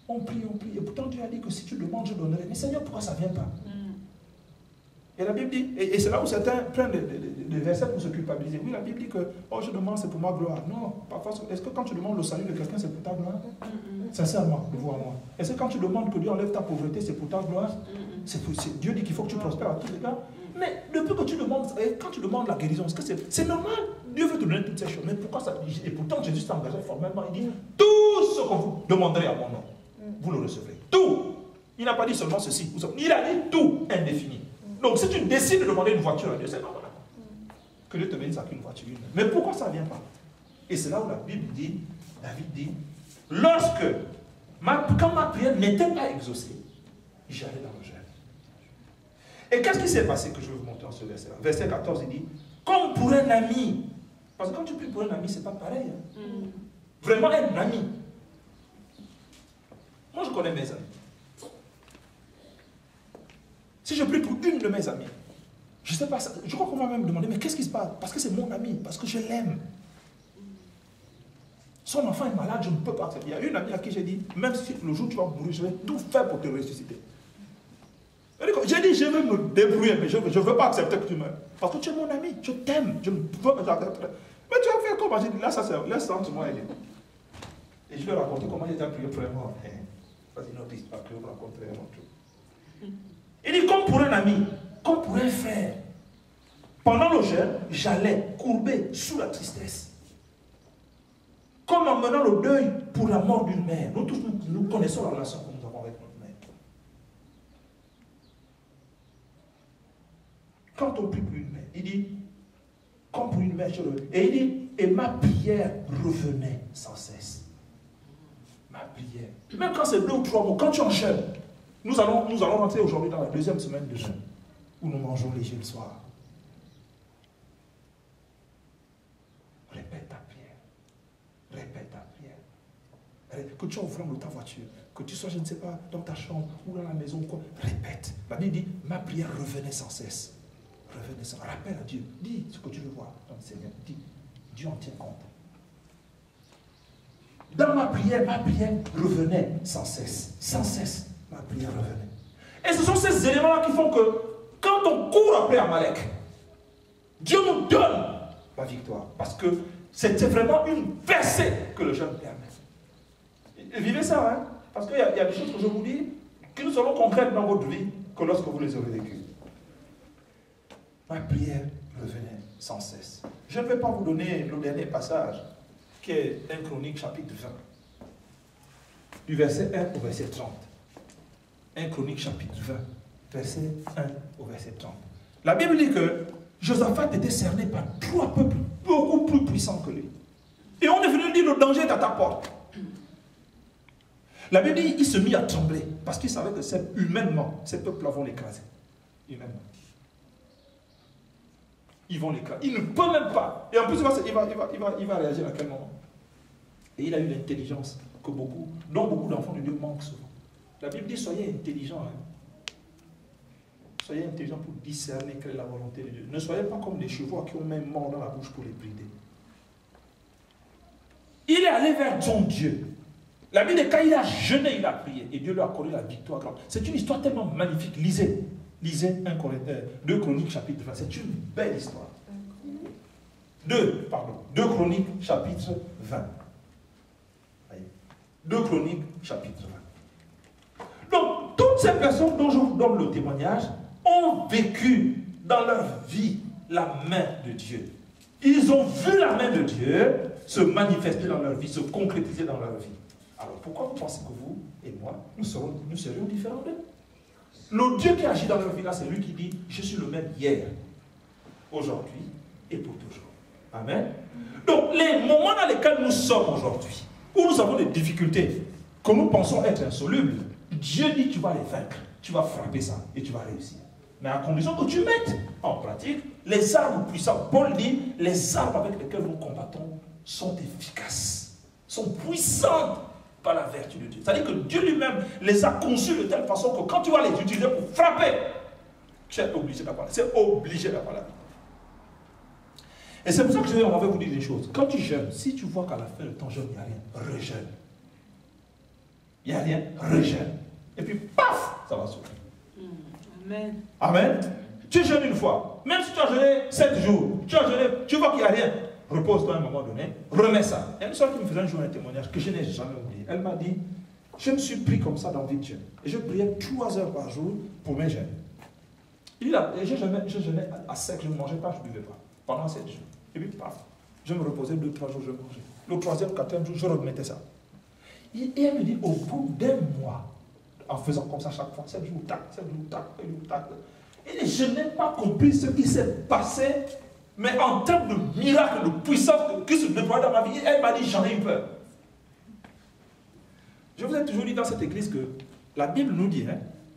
On prie. Et pourtant Dieu a dit que si tu demandes, je donnerai. Mais Seigneur, pourquoi ça ne vient pas? Et la Bible dit, et c'est là où certains prennent des versets pour se culpabiliser. Oui, la Bible dit que, oh, je demande, c'est pour ma gloire. Non, parfois, est-ce que quand tu demandes le salut de quelqu'un, c'est pour ta gloire? Sincèrement, de vous à moi. Est-ce que quand tu demandes que Dieu enlève ta pauvreté, c'est pour ta gloire? Dieu dit qu'il faut que tu prospères à tous les gars. Mais depuis que tu demandes, quand tu demandes la guérison, c'est normal. Dieu veut te donner toutes ces choses. Mais pourquoi ça? Et pourtant, Jésus s'est engagé formellement. Il dit, tout ce que vous demanderez à mon nom, vous le recevrez. Tout. Il n'a pas dit seulement ceci. Il a dit tout indéfini. Donc, si tu décides de demander une voiture à Dieu, c'est normal. Que Dieu te bénisse avec une voiture. Mais pourquoi ça ne vient pas? Et c'est là où la Bible dit, David dit, quand ma prière n'était pas exaucée, j'allais dans le jeûne. Et qu'est-ce qui s'est passé que je vais vous montrer en ce verset-là? Verset 14, il dit, comme pour un ami. Parce que quand tu pries pour un ami, ce n'est pas pareil. Hein. Vraiment un ami. Moi, je connais mes amis. Si je prie pour une de mes amies, je ne sais pas, je crois qu'on va même me demander, mais qu'est-ce qui se passe? Parce que c'est mon ami, parce que je l'aime. Son enfant est malade, je ne peux pas accepter. Il y a une amie à qui j'ai dit, même si le jour où tu vas mourir, je vais tout faire pour te ressusciter. J'ai dit, je vais me débrouiller, mais je ne veux pas accepter que tu meurs. Parce que tu es mon ami, je t'aime, je ne veux pas accepter. Mais tu vas faire comment? J'ai dit, là, ça c'est, laisse entre moi et lui. Et je lui ai raconté comment j'ai déjà prié pour un mort. Vas-y, une autre histoire que je vous raconterai un autre jour. Il dit, comme pour un ami, comme pour un frère. Pendant le jeûne, j'allais courber sous la tristesse. Comme en menant le deuil pour la mort d'une mère. Nous tous, nous connaissons la relation que nous avons avec notre mère. Quand on prie pour une mère, il dit, comme pour une mère, et il dit, et ma prière revenait sans cesse. Ma prière. Même quand c'est 2 ou 3 mots, quand tu en jeûnes, nous allons rentrer aujourd'hui dans la 2e semaine de jeûne, où nous mangeons léger le soir. Répète ta prière. Que tu sois au volant de ta voiture, que tu sois, je ne sais pas, dans ta chambre ou dans la maison, quoi. Répète. La Bible dit, ma prière revenait sans cesse. Revenez sans. Rappelle à Dieu. Dis ce que tu veux voir dans le Seigneur. Dis. Dieu en tient compte. Dans ma prière revenait sans cesse. Sans cesse, ma prière revenait. Et ce sont ces éléments-là qui font que quand on court après Amalek, Dieu nous donne la victoire. Parce que c'était vraiment une percée que le jeune permet. Et vivez ça, hein? Parce qu'il y a des choses que je vous dis qui ne seront concrètes dans votre vie que lorsque vous les aurez vécues. Ma prière revenait sans cesse. Je ne vais pas vous donner le dernier passage, qui est 1 Chronique chapitre 20. Du verset 1 au verset 30. 1 Chronique chapitre 20, verset 1 au verset 30. La Bible dit que Josaphat était cerné par 3 peuples beaucoup plus puissants que lui. Et on est venu dire le danger est à ta porte. La Bible dit il se mit à trembler parce qu'il savait que humainement, ces peuples-là vont l'écraser. Humainement. Ils vont l'écraser. Il ne peut même pas. Et en plus, il va réagir à quel moment? Et il a eu l'intelligence dont beaucoup d'enfants de Dieu manquent souvent. La Bible dit soyez intelligents. Hein. Soyez intelligents pour discerner quelle est la volonté de Dieu. Ne soyez pas comme des chevaux qui ont même mort dans la bouche pour les brider. Il est allé vers son Dieu. La Bible dit quand il a jeûné, il a prié. Et Dieu lui a accordé la victoire. C'est une histoire tellement magnifique. Lisez 2 Chroniques chapitre 20. C'est une belle histoire. 2 Chroniques chapitre 20. 2 Chroniques chapitre 20. Donc, toutes ces personnes dont je vous donne le témoignage ont vécu dans leur vie la main de Dieu. Ils ont vu la main de Dieu se manifester dans leur vie, se concrétiser dans leur vie. Alors, pourquoi vous pensez que vous et moi, nous serions différents d'eux? Le Dieu qui agit dans leur vie là, c'est lui qui dit, je suis le même hier, aujourd'hui et pour toujours. Amen. Donc, les moments dans lesquels nous sommes aujourd'hui, où nous avons des difficultés que nous pensons être insolubles, Dieu dit tu vas les vaincre, tu vas frapper ça et tu vas réussir. Mais à condition que tu mettes en pratique les armes puissantes. Paul dit, les armes avec lesquelles nous combattons sont efficaces, sont puissantes par la vertu de Dieu. C'est-à-dire que Dieu lui-même les a conçues de telle façon que quand tu vas les utiliser pour frapper, tu es obligé d'avoir la vie. C'est obligé d'avoir la vie. Et c'est pour ça que je vais vous dire des choses. Quand tu jeûnes, si tu vois qu'à la fin de ton jeûne, il n'y a rien, rejeûne. Il n'y a rien, rejeûne. Et puis, paf, ça va s'ouvrir. Amen. Amen. Tu jeûnes une fois. Même si tu as jeûné 7 jours, tu as jeûné, tu vois qu'il n'y a rien. Repose-toi à un moment donné, remets ça. Il y a une soeur qui me faisait un jour un témoignage que je n'ai jamais oublié. Elle m'a dit, je me suis pris comme ça dans vie de jeûne. Et je priais 3 heures par jour pour mes jeûnes. Et je jeûnais à sec, je ne mangeais pas, je ne buvais pas. Pendant 7 jours. Et puis, paf, je me reposais 2-3 jours, je mangeais. Le 3e, 4e jour, je remettais ça. Et elle me dit, au bout d'1 mois, en faisant comme ça chaque fois, 7 jours, tac, 7 jours, tac, 7 jours, tac. Et je n'ai pas compris ce qui s'est passé, mais en termes de miracle, de puissance qui se déploie dans ma vie, elle m'a dit, j'en ai eu peur. Je vous ai toujours dit dans cette église que la Bible nous dit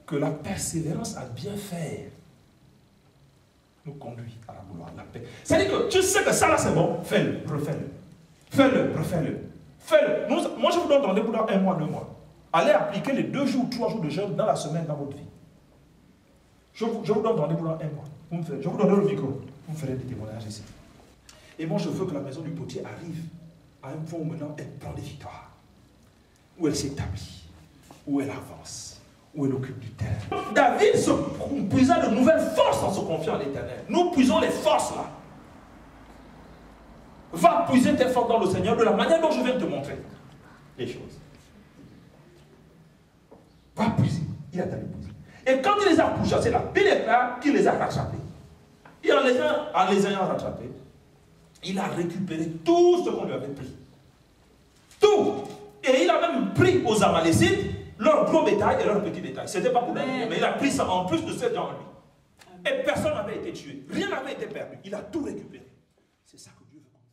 que la persévérance à bien faire nous conduit à la gloire, à la paix. C'est-à-dire que tu sais que ça là c'est bon, fais-le, refais-le. Fais-le, refais-le. Fais-le. Moi je vous donne rendez-vous dans 1 mois, 2 mois. Allez appliquer les 2 jours, 3 jours de jeûne dans la semaine dans votre vie. Je vous donne rendez-vous dans 1 mois. Je vous donnerai le micro. Vous ferez des témoignages ici. Et moi je veux que la maison du potier arrive à un point où maintenant elle prend des victoires. Où elle s'établit. Où elle avance. Où elle occupe du terrain. David se puisa de nouvelles forces en se confiant à l'Éternel. Nous puisons les forces là. Va puiser tes forces dans le Seigneur de la manière dont je viens de te montrer les choses. Va puiser. Il a allé puiser. Et quand il les a pourchassés là, il est là qu'il les a rattrapés. Et en les ayant rattrapés, il a récupéré tout ce qu'on lui avait pris. Tout. Et il a même pris aux Amalécites leur gros bétail et leur petit bétail. Ce n'était pas pour David, mais il a pris ça en plus de ces gens en lui. Et personne n'avait été tué. Rien n'avait été perdu. Il a tout récupéré. C'est ça que Dieu veut qu'on fasse.